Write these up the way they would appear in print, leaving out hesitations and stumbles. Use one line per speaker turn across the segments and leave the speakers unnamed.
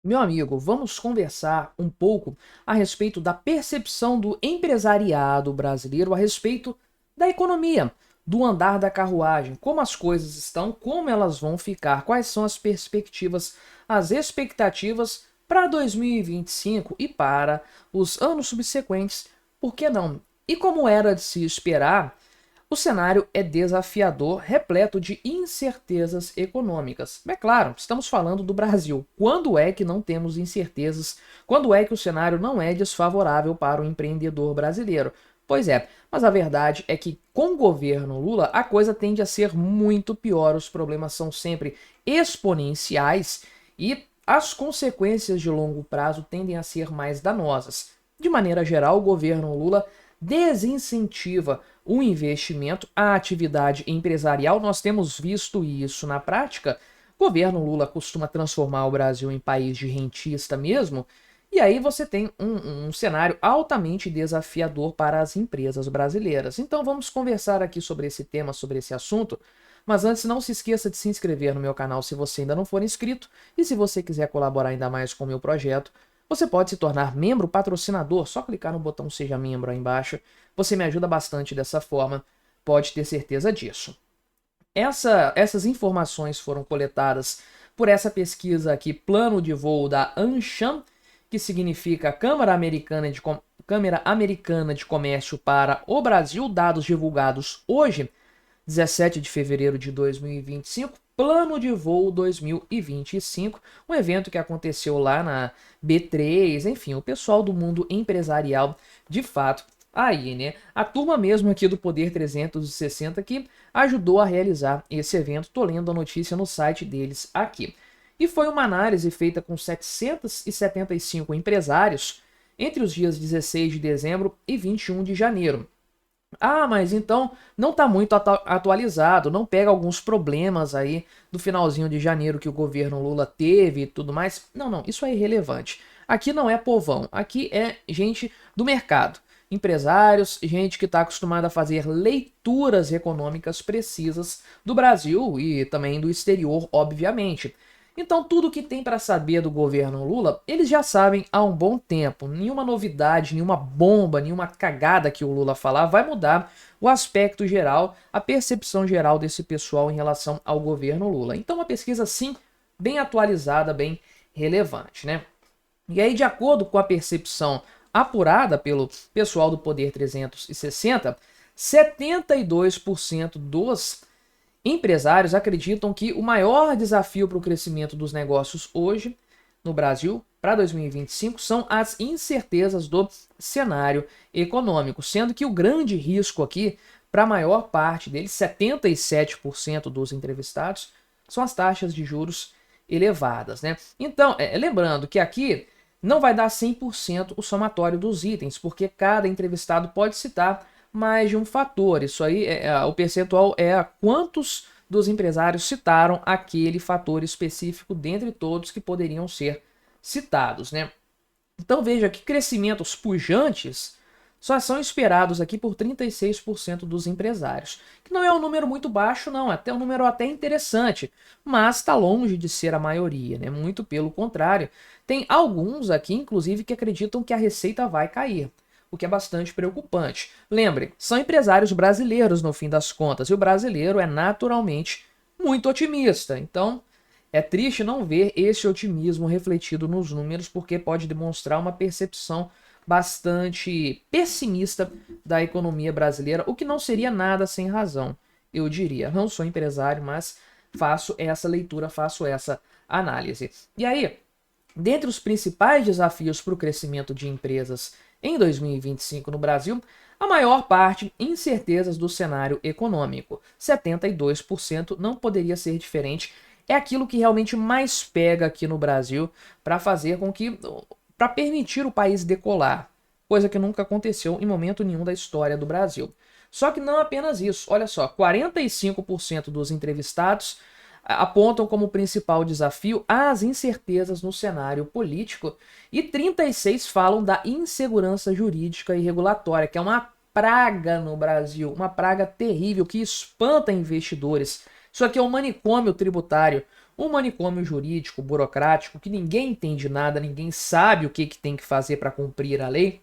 Meu amigo, vamos conversar um pouco a respeito da percepção do empresariado brasileiro a respeito da economia, do andar da carruagem, como as coisas estão, como elas vão ficar, quais são as perspectivas, as expectativas para 2025 e para os anos subsequentes, por que não? E como era de se esperar, o cenário é desafiador, repleto de incertezas econômicas. É claro, estamos falando do Brasil. Quando é que não temos incertezas? Quando é que o cenário não é desfavorável para o empreendedor brasileiro? Pois é, mas a verdade é que com o governo Lula a coisa tende a ser muito pior. Os problemas são sempre exponenciais e as consequências de longo prazo tendem a ser mais danosas. De maneira geral, o governo Lula desincentiva o investimento, a atividade empresarial. Nós temos visto isso na prática. O governo Lula costuma transformar o Brasil em país de rentista mesmo, e aí você tem um cenário altamente desafiador para as empresas brasileiras. Então vamos conversar aqui sobre esse tema, sobre esse assunto. Mas antes, não se esqueça de se inscrever no meu canal se você ainda não for inscrito. E se você quiser colaborar ainda mais com o meu projeto, você pode se tornar membro patrocinador, só clicar no botão Seja Membro aí embaixo. Você me ajuda bastante dessa forma, pode ter certeza disso. Essas informações foram coletadas por essa pesquisa aqui, Plano de Voo da ANCHAM, que significa Câmara Americana de Comércio para o Brasil, dados divulgados hoje, 17 de fevereiro de 2025, Plano de Voo 2025, um evento que aconteceu lá na B3, enfim, o pessoal do mundo empresarial, de fato, aí, né? A turma mesmo aqui do Poder 360 que ajudou a realizar esse evento. Tô lendo a notícia no site deles aqui. E foi uma análise feita com 775 empresários entre os dias 16 de dezembro e 21 de janeiro. Ah, mas então não está muito atualizado, não pega alguns problemas aí do finalzinho de janeiro que o governo Lula teve e tudo mais. Não, não, isso é irrelevante. Aqui não é povão, aqui é gente do mercado, empresários, gente que está acostumada a fazer leituras econômicas precisas do Brasil e também do exterior, obviamente. Então, tudo que tem para saber do governo Lula, eles já sabem há um bom tempo. Nenhuma novidade, nenhuma bomba, nenhuma cagada que o Lula falar vai mudar o aspecto geral, a percepção geral desse pessoal em relação ao governo Lula. Então, uma pesquisa, sim, bem atualizada, bem relevante, né? E aí, de acordo com a percepção apurada pelo pessoal do Poder 360, 72% dos empresários acreditam que o maior desafio para o crescimento dos negócios hoje no Brasil para 2025 são as incertezas do cenário econômico, sendo que o grande risco aqui para a maior parte deles, 77% dos entrevistados, são as taxas de juros elevadas, né? Então, lembrando que aqui não vai dar 100% o somatório dos itens, porque cada entrevistado pode citar mais de um fator. Isso aí, o percentual é quantos dos empresários citaram aquele fator específico dentre todos que poderiam ser citados, né? Então veja que crescimentos pujantes só são esperados aqui por 36% dos empresários, que não é um número muito baixo não, é até um número até interessante, mas está longe de ser a maioria, né? Muito pelo contrário. Tem alguns aqui, inclusive, que acreditam que a receita vai cair, o que é bastante preocupante. Lembre, são empresários brasileiros no fim das contas, e o brasileiro é naturalmente muito otimista. Então, é triste não ver esse otimismo refletido nos números, porque pode demonstrar uma percepção bastante pessimista da economia brasileira, o que não seria nada sem razão, eu diria. Não sou empresário, mas faço essa leitura, faço essa análise. E aí, dentre os principais desafios para o crescimento de empresas em 2025 no Brasil, a maior parte incertezas do cenário econômico. 72% não poderia ser diferente. É aquilo que realmente mais pega aqui no Brasil para fazer com que para permitir o país decolar, coisa que nunca aconteceu em momento nenhum da história do Brasil. Só que não apenas isso, olha só, 45% dos entrevistados apontam como principal desafio as incertezas no cenário político e 36 falam da insegurança jurídica e regulatória, que é uma praga no Brasil, uma praga terrível que espanta investidores. Isso aqui é um manicômio tributário, um manicômio jurídico, burocrático, que ninguém entende nada, ninguém sabe o que tem que fazer para cumprir a lei.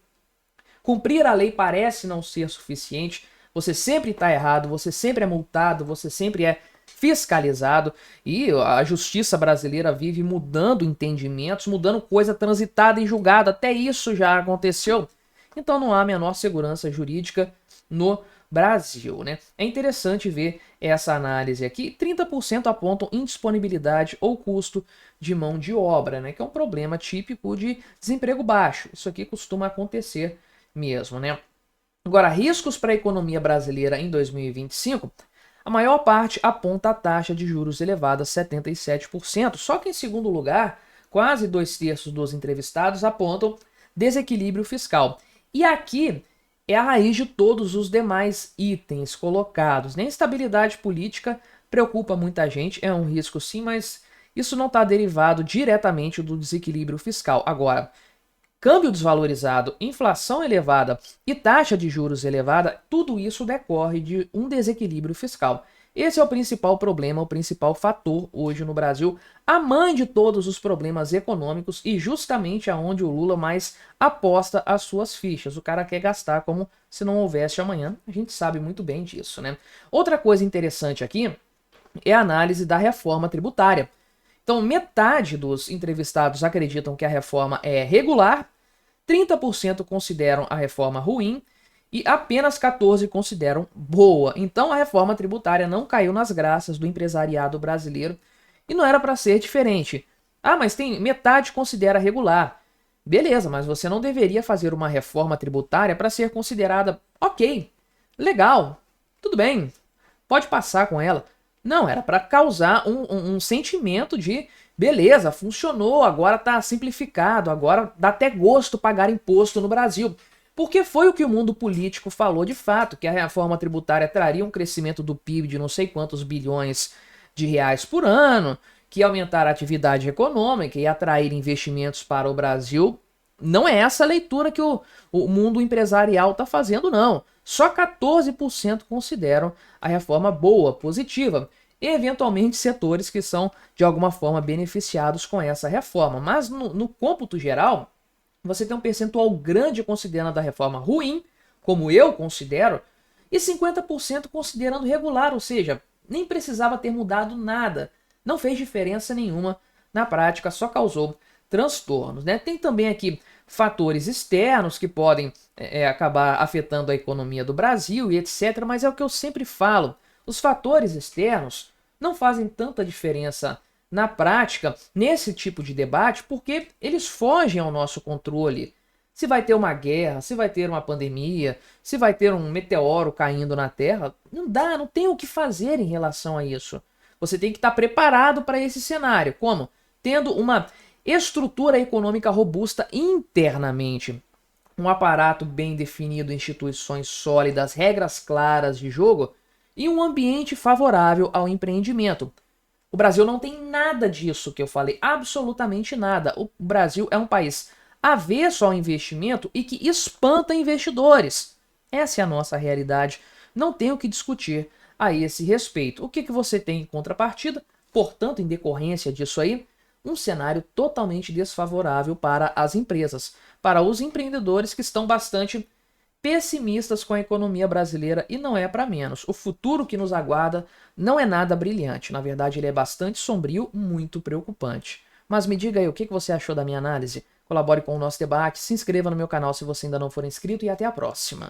Cumprir a lei parece não ser suficiente, você sempre está errado, você sempre é multado, você sempre é fiscalizado, e a justiça brasileira vive mudando entendimentos, mudando coisa transitada em julgado, até isso já aconteceu. Então não há a menor segurança jurídica no Brasil, né? É interessante ver essa análise aqui. 30% apontam indisponibilidade ou custo de mão de obra, né? Que é um problema típico de desemprego baixo. Isso aqui costuma acontecer mesmo, né? Agora, riscos para a economia brasileira em 2025, a maior parte aponta a taxa de juros elevada, 77%. Só que em segundo lugar, quase 2/3 dos entrevistados apontam desequilíbrio fiscal. E aqui é a raiz de todos os demais itens colocados, né? Instabilidade política preocupa muita gente, é um risco sim, mas isso não está derivado diretamente do desequilíbrio fiscal. Agora, câmbio desvalorizado, inflação elevada e taxa de juros elevada, tudo isso decorre de um desequilíbrio fiscal. Esse é o principal problema, o principal fator hoje no Brasil, a mãe de todos os problemas econômicos e justamente aonde o Lula mais aposta as suas fichas. O cara quer gastar como se não houvesse amanhã, a gente sabe muito bem disso, né? Outra coisa interessante aqui é a análise da reforma tributária. Então, metade dos entrevistados acreditam que a reforma é regular, 30% consideram a reforma ruim e apenas 14% consideram boa. Então, a reforma tributária não caiu nas graças do empresariado brasileiro e não era para ser diferente. Ah, mas tem metade considera regular. Beleza, mas você não deveria fazer uma reforma tributária para ser considerada ok, legal, tudo bem, pode passar com ela. Não, era para causar um sentimento de beleza, funcionou, agora está simplificado, agora dá até gosto pagar imposto no Brasil. Porque foi o que o mundo político falou de fato, que a reforma tributária traria um crescimento do PIB de não sei quantos bilhões de reais por ano, que ia aumentar a atividade econômica e atrair investimentos para o Brasil. Não é essa a leitura que o mundo empresarial está fazendo, não. Só 14% consideram a reforma boa, positiva. E, eventualmente, setores que são, de alguma forma, beneficiados com essa reforma. Mas, no cômputo geral, você tem um percentual grande considerando a reforma ruim, como eu considero, e 50% considerando regular, ou seja, nem precisava ter mudado nada. Não fez diferença nenhuma na prática, só causou transtornos, né? Tem também aqui fatores externos que podem acabar afetando a economia do Brasil e etc. Mas é o que eu sempre falo, os fatores externos não fazem tanta diferença na prática nesse tipo de debate porque eles fogem ao nosso controle. Se vai ter uma guerra, se vai ter uma pandemia, se vai ter um meteoro caindo na Terra, não dá, não tem o que fazer em relação a isso. Você tem que estar preparado para esse cenário. Como? Tendo uma estrutura econômica robusta internamente, um aparato bem definido, instituições sólidas, regras claras de jogo e um ambiente favorável ao empreendimento. O Brasil não tem nada disso que eu falei, absolutamente nada. O Brasil é um país avesso ao investimento e que espanta investidores. Essa é a nossa realidade, não tem o que discutir a esse respeito. O que você tem em contrapartida? Portanto, em decorrência disso aí, um cenário totalmente desfavorável para as empresas, para os empreendedores que estão bastante pessimistas com a economia brasileira e não é para menos. O futuro que nos aguarda não é nada brilhante, na verdade ele é bastante sombrio, muito preocupante. Mas me diga aí o que você achou da minha análise, colabore com o nosso debate, se inscreva no meu canal se você ainda não for inscrito e até a próxima.